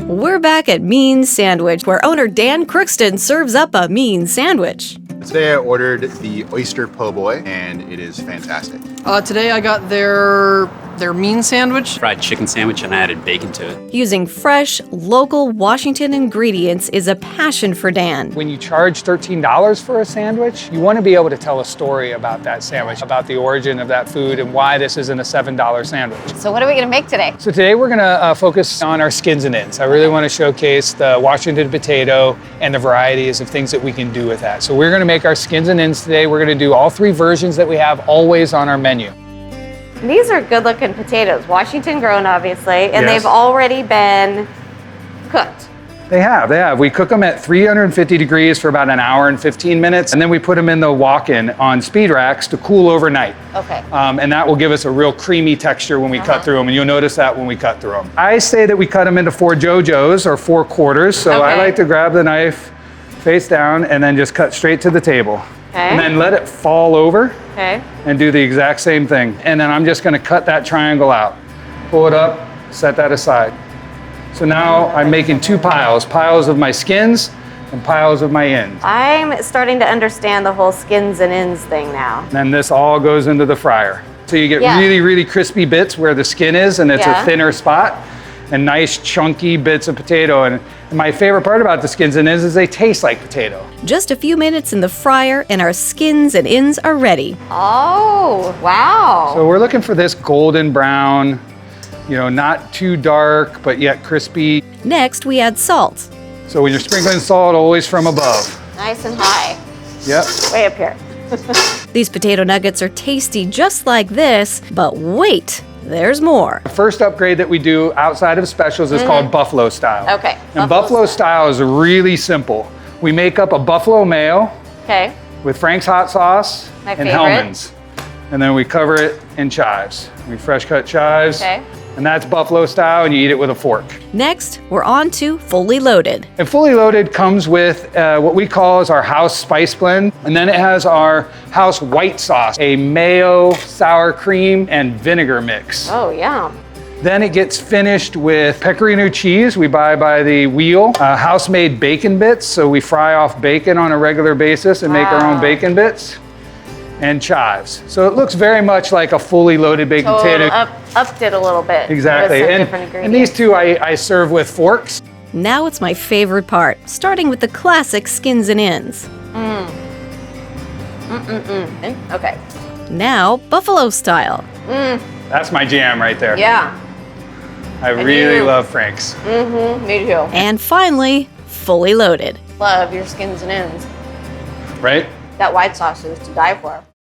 We're back at Means Sandwich, where owner Dan Crookston serves up a mean sandwich. Today I ordered the oyster po' boy, and it is fantastic. Today I got their mean sandwich. Fried chicken sandwich, and I added bacon to it. Using fresh, local Washington ingredients is a passion for Dan. When you charge $13 for a sandwich, you want to be able to tell a story about that sandwich, about the origin of that food and why this isn't a $7 sandwich. So what are we gonna make today? So today we're going to focus on our skins and ends. I really want to showcase the Washington potato and the varieties of things that we can do with that. So we're going to make our skins and ends today. We're going to do all three versions that we have always on our menu. These are good looking potatoes, Washington grown obviously, and Yes. they've already been cooked. They have. We cook them at 350 degrees for about an hour and 15 minutes, and then we put them in the walk-in on speed racks to cool overnight. Okay. And that will give us a real creamy texture when we cut through them, and you'll notice that when we cut through them. I say that we cut them into 4 JoJo's or 4 quarters, so I Okay. like to grab the knife face down and then just cut straight to the table. Okay. And then let it fall over Okay. and do the exact same thing. And then I'm just gonna cut that triangle out. Pull it up, set that aside. So now I'm making 2 piles of my skins and piles of my ends. I'm starting to understand the whole skins and ends thing now. And then this all goes into the fryer. So you get Yeah. really, really crispy bits where the skin is and it's Yeah. a thinner spot, and nice chunky bits of potato. And my favorite part about the skins and ends is they taste like potato. Just a few minutes in the fryer and our skins and ends are ready. Oh, wow. So we're looking for this golden brown, not too dark, but yet crispy. Next, we add salt. So when you're sprinkling salt, always from above. Nice and high. Yep. Way up here. These potato nuggets are tasty just like this, but wait, there's more. The first upgrade that we do outside of specials is called buffalo style. Okay, And buffalo buffalo style is really simple. We make up a buffalo mayo Okay. with Frank's hot sauce My and favorite. Hellman's. And then we cover it in chives. We fresh cut chives. Okay. And that's buffalo style, and you eat it with a fork. Next, we're on to fully loaded. And fully loaded comes with what we call as our house spice blend. And then it has our house white sauce, a mayo, sour cream, and vinegar mix. Oh, yeah. Then it gets finished with pecorino cheese we buy by the wheel, house-made bacon bits, so we fry off bacon on a regular basis and make our own bacon bits, and chives. So it looks very much like a fully loaded baked potato. Upped it a little bit. Exactly, With some different and these ingredients. two I serve with forks. Now it's my favorite part, starting with the classic skins and ends. Okay. Now, buffalo style. That's my jam right there. Yeah. I really do. love Frank's. Me too. And finally, fully loaded. Love your skins and ends. Right? That white sauce is to die for.